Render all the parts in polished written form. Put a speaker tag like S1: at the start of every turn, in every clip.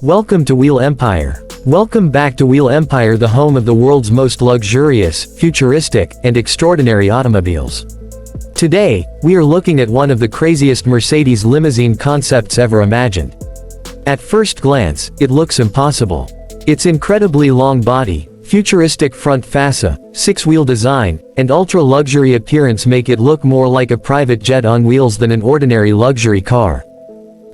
S1: Welcome to Wheel Empire. Welcome back to Wheel Empire, the home of the world's most luxurious, futuristic, and extraordinary automobiles. Today, we are looking at one of the craziest Mercedes limousine concepts ever imagined. At first glance, it looks impossible. Its incredibly long body, futuristic front fascia, six-wheel design, and ultra-luxury appearance make it look more like a private jet on wheels than an ordinary luxury car.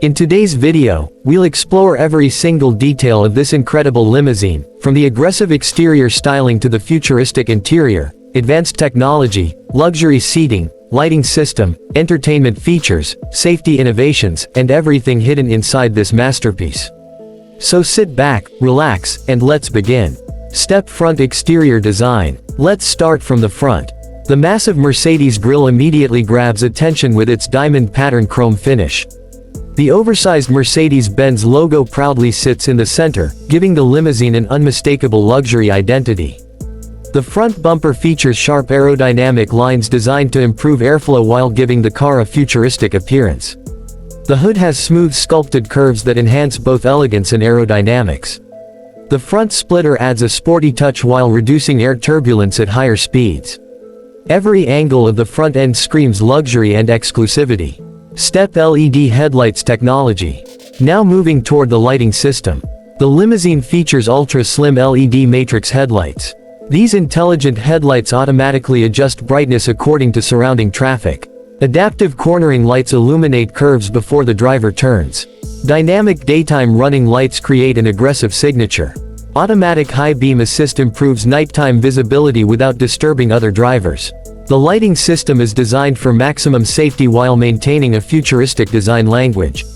S1: In today's video, we'll explore every single detail of this incredible limousine, from the aggressive exterior styling to the futuristic interior, advanced technology, luxury seating, lighting system, entertainment features, safety innovations, and everything hidden inside this masterpiece. So sit back, relax, and let's begin. Step front exterior design. Let's start from the front. The massive Mercedes grille immediately grabs attention with its diamond pattern chrome finish. The oversized Mercedes-Benz logo proudly sits in the center, giving the limousine an unmistakable luxury identity. The front bumper features sharp aerodynamic lines designed to improve airflow while giving the car a futuristic appearance. The hood has smooth sculpted curves that enhance both elegance and aerodynamics. The front splitter adds a sporty touch while reducing air turbulence at higher speeds. Every angle of the front end screams luxury and exclusivity. Step LED headlights technology. Now moving toward the lighting system. The limousine features ultra-slim LED matrix headlights. These intelligent headlights automatically adjust brightness according to surrounding traffic. Adaptive cornering lights illuminate curves before the driver turns. Dynamic daytime running lights create an aggressive signature. Automatic high beam assist improves nighttime visibility without disturbing other drivers. The lighting system is designed for maximum safety while maintaining a futuristic design language.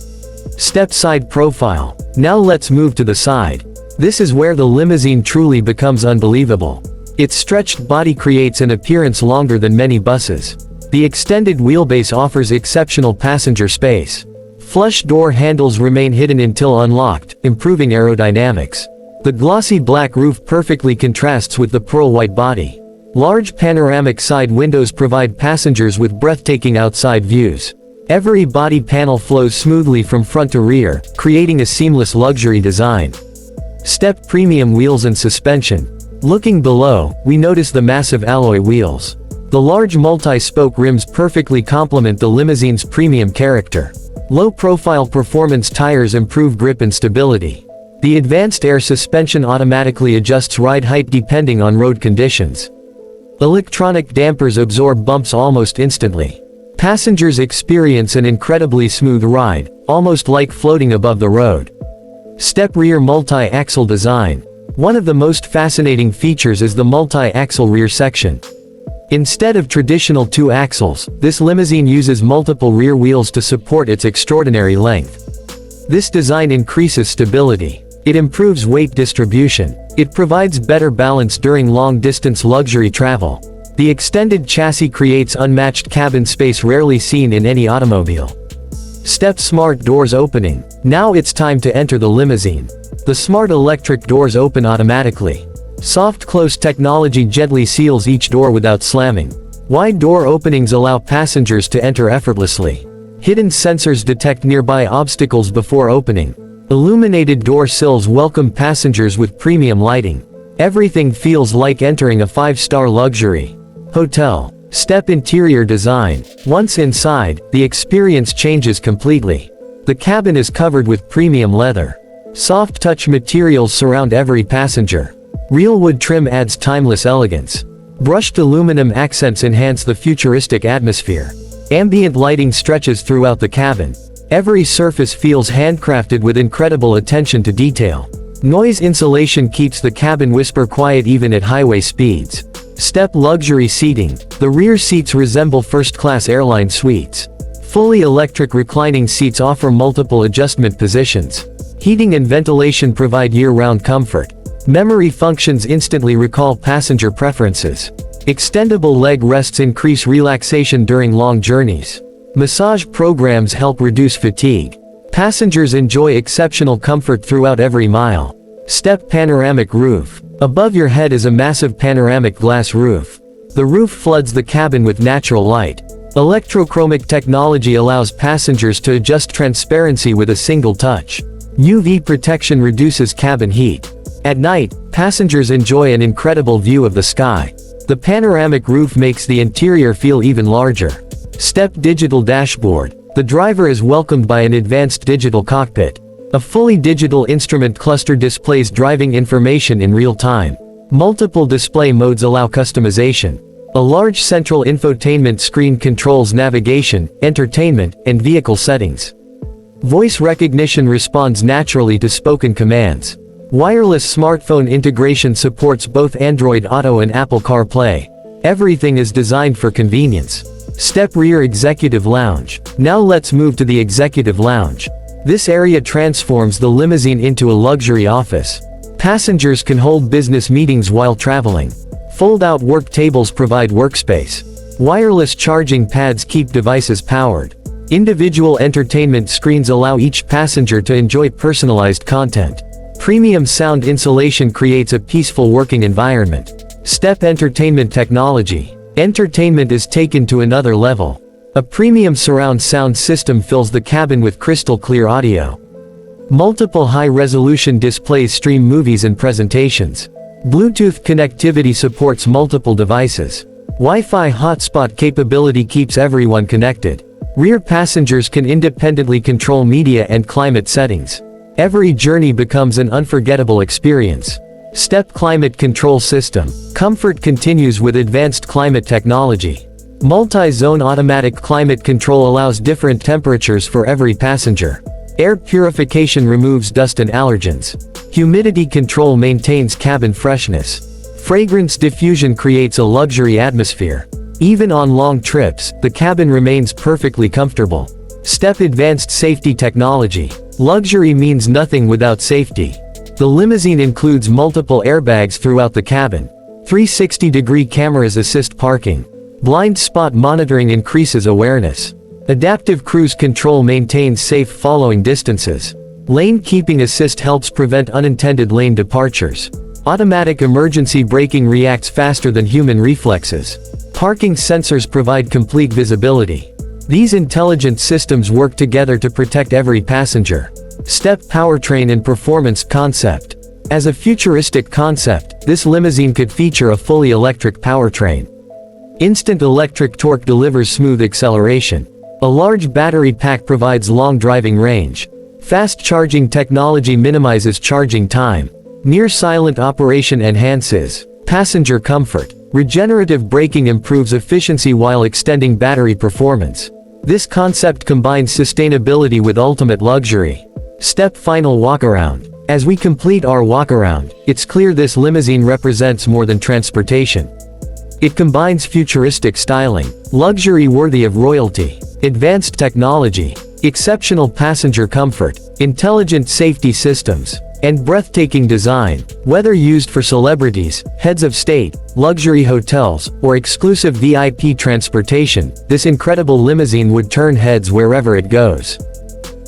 S1: Step side profile. Now let's move to the side. This is where the limousine truly becomes unbelievable. Its stretched body creates an appearance longer than many buses. The extended wheelbase offers exceptional passenger space. Flush door handles remain hidden until unlocked, improving aerodynamics. The glossy black roof perfectly contrasts with the pearl white body. Large panoramic side windows provide passengers with breathtaking outside views. Every body panel flows smoothly from front to rear, creating a seamless luxury design. Step premium wheels and suspension. Looking below, we notice the massive alloy wheels. The large multi-spoke rims perfectly complement the limousine's premium character. Low-profile performance tires improve grip and stability. The advanced air suspension automatically adjusts ride height depending on road conditions. Electronic dampers absorb bumps almost instantly. Passengers experience an incredibly smooth ride, almost like floating above the road. Step rear multi-axle design. One of the most fascinating features is the multi-axle rear section. Instead of traditional two axles, this limousine uses multiple rear wheels to support its extraordinary length. This design increases stability. It improves weight distribution. It provides better balance during long-distance luxury travel. The extended chassis creates unmatched cabin space rarely seen in any automobile. Step smart doors opening. Now it's time to enter the limousine. The smart electric doors open automatically. Soft close technology gently seals each door without slamming. Wide door openings allow passengers to enter effortlessly. Hidden sensors detect nearby obstacles before opening. Illuminated door sills welcome passengers with premium lighting. Everything feels like entering a five-star luxury hotel. Step interior design. Once inside, the experience changes completely. The cabin is covered with premium leather. Soft touch materials surround every passenger. Real wood trim adds timeless elegance. Brushed aluminum accents enhance the futuristic atmosphere. Ambient lighting stretches throughout the cabin. Every surface feels handcrafted with incredible attention to detail. Noise insulation keeps the cabin whisper quiet even at highway speeds. Step luxury seating. The rear seats resemble first-class airline suites. Fully electric reclining seats offer multiple adjustment positions. Heating and ventilation provide year-round comfort. Memory functions instantly recall passenger preferences. Extendable leg rests increase relaxation during long journeys. Massage programs help reduce fatigue. Passengers enjoy exceptional comfort throughout every mile. Step panoramic roof. Above your head is a massive panoramic glass roof. The roof floods the cabin with natural light. Electrochromic technology allows passengers to adjust transparency with a single touch. UV protection reduces cabin heat. At night, passengers enjoy an incredible view of the sky. The panoramic roof makes the interior feel even larger. Step digital dashboard. The driver is welcomed by an advanced digital cockpit. A fully digital instrument cluster displays driving information in real time. Multiple display modes allow customization. A large central infotainment screen controls navigation, entertainment, and vehicle settings. Voice recognition responds naturally to spoken commands. Wireless smartphone integration supports both Android Auto and Apple CarPlay. Everything is designed for convenience. Step rear executive lounge. Now let's move to the executive lounge. This area transforms the limousine into a luxury office. Passengers can hold business meetings while traveling. Fold-out work tables provide workspace. Wireless charging pads keep devices powered. Individual entertainment screens allow each passenger to enjoy personalized content. Premium sound insulation creates a peaceful working environment. Step entertainment technology. Entertainment is taken to another level. A premium surround sound system fills the cabin with crystal-clear audio. Multiple high-resolution displays stream movies and presentations. Bluetooth connectivity supports multiple devices. Wi-Fi hotspot capability keeps everyone connected. Rear passengers can independently control media and climate settings. Every journey becomes an unforgettable experience. Step climate control system. Comfort continues with advanced climate technology. Multi-zone automatic climate control allows different temperatures for every passenger. Air purification removes dust and allergens. Humidity control maintains cabin freshness. Fragrance diffusion creates a luxury atmosphere. Even on long trips, the cabin remains perfectly comfortable. Step advanced safety technology. Luxury means nothing without safety. The limousine includes multiple airbags throughout the cabin. 360-degree cameras assist parking. Blind spot monitoring increases awareness. Adaptive cruise control maintains safe following distances. Lane keeping assist helps prevent unintended lane departures. Automatic emergency braking reacts faster than human reflexes. Parking sensors provide complete visibility. These intelligent systems work together to protect every passenger. Step powertrain and performance concept. As a futuristic concept, this limousine could feature a fully electric powertrain. Instant electric torque delivers smooth acceleration. A large battery pack provides long driving range. Fast charging technology minimizes charging time. Near silent operation enhances passenger comfort. Regenerative braking improves efficiency while extending battery performance. This concept combines sustainability with ultimate luxury. Step final walkaround. As we complete our walkaround, it's clear this limousine represents more than transportation. It combines futuristic styling, luxury worthy of royalty, advanced technology, exceptional passenger comfort, intelligent safety systems, and breathtaking design. Whether used for celebrities, heads of state, luxury hotels, or exclusive VIP transportation, this incredible limousine would turn heads wherever it goes.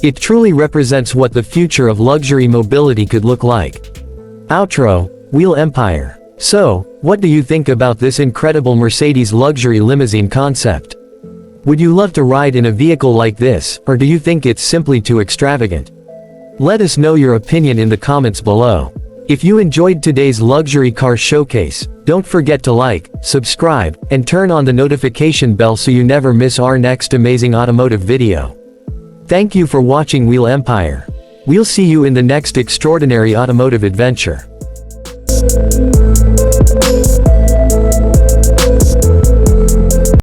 S1: It truly represents what the future of luxury mobility could look like. Outro, Wheel Empire. So, what do you think about this incredible Mercedes luxury limousine concept? Would you love to ride in a vehicle like this, or do you think it's simply too extravagant? Let us know your opinion in the comments below. If you enjoyed today's luxury car showcase, don't forget to like, subscribe, and turn on the notification bell so you never miss our next amazing automotive video. Thank you for watching Wheel Empire. We'll see you in the next extraordinary automotive adventure.